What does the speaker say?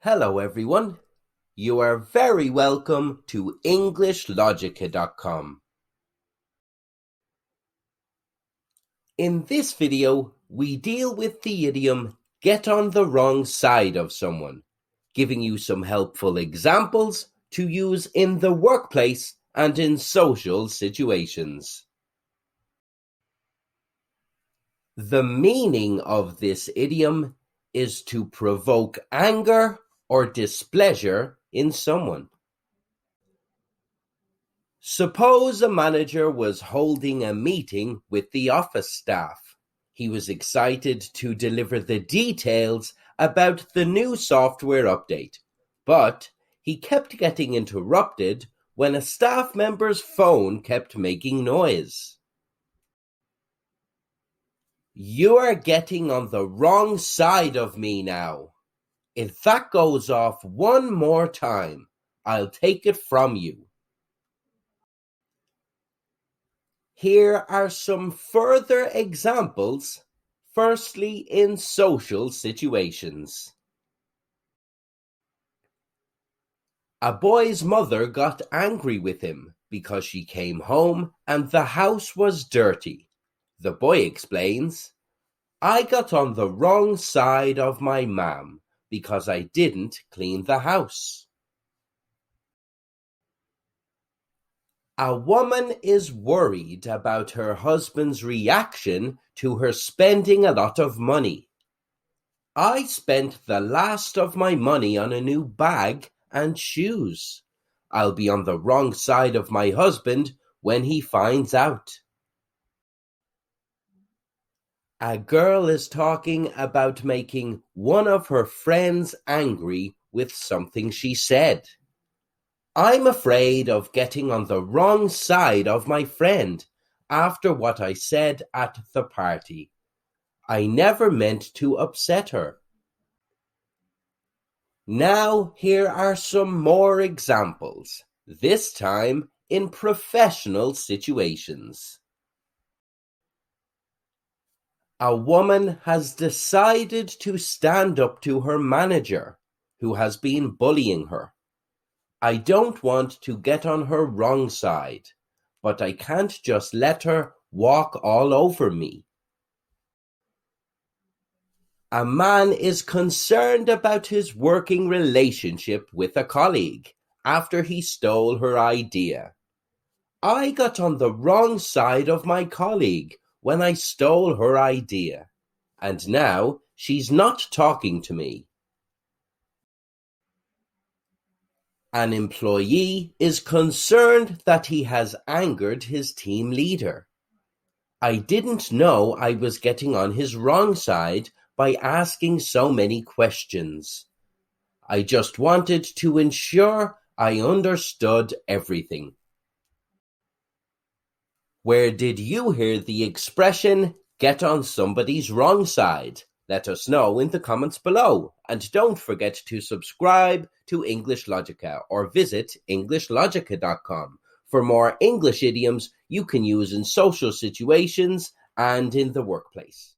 Hello everyone, you are very welcome to EnglishLogica.com. In this video, we deal with the idiom get on the wrong side of someone, giving you some helpful examples to use in the workplace and in social situations. The meaning of this idiom is to provoke anger or displeasure in someone. Suppose a manager was holding a meeting with the office staff. He was excited to deliver the details about the new software update, but he kept getting interrupted when a staff member's phone kept making noise. You are getting on the wrong side of me now. If that goes off one more time, I'll take it from you. Here are some further examples, firstly in social situations. A boy's mother got angry with him because she came home and the house was dirty. The boy explains, "I got on the wrong side of my mum because I didn't clean the house." A woman is worried about her husband's reaction to her spending a lot of money. "I spent the last of my money on a new bag and shoes. I'll be on the wrong side of my husband when he finds out." A girl is talking about making one of her friends angry with something she said. "I'm afraid of getting on the wrong side of my friend after what I said at the party. I never meant to upset her." Now here are some more examples, this time in professional situations. A woman has decided to stand up to her manager, who has been bullying her. "I don't want to get on her wrong side, but I can't just let her walk all over me." A man is concerned about his working relationship with a colleague after he stole her idea. "I got on the wrong side of my colleague when I stole her idea, and now she's not talking to me." An employee is concerned that he has angered his team leader. "I didn't know I was getting on his wrong side by asking so many questions. I just wanted to ensure I understood everything." Where did you hear the expression, get on somebody's wrong side? Let us know in the comments below, and don't forget to subscribe to EnglishLogica or visit EnglishLogica.com for more English idioms you can use in social situations and in the workplace.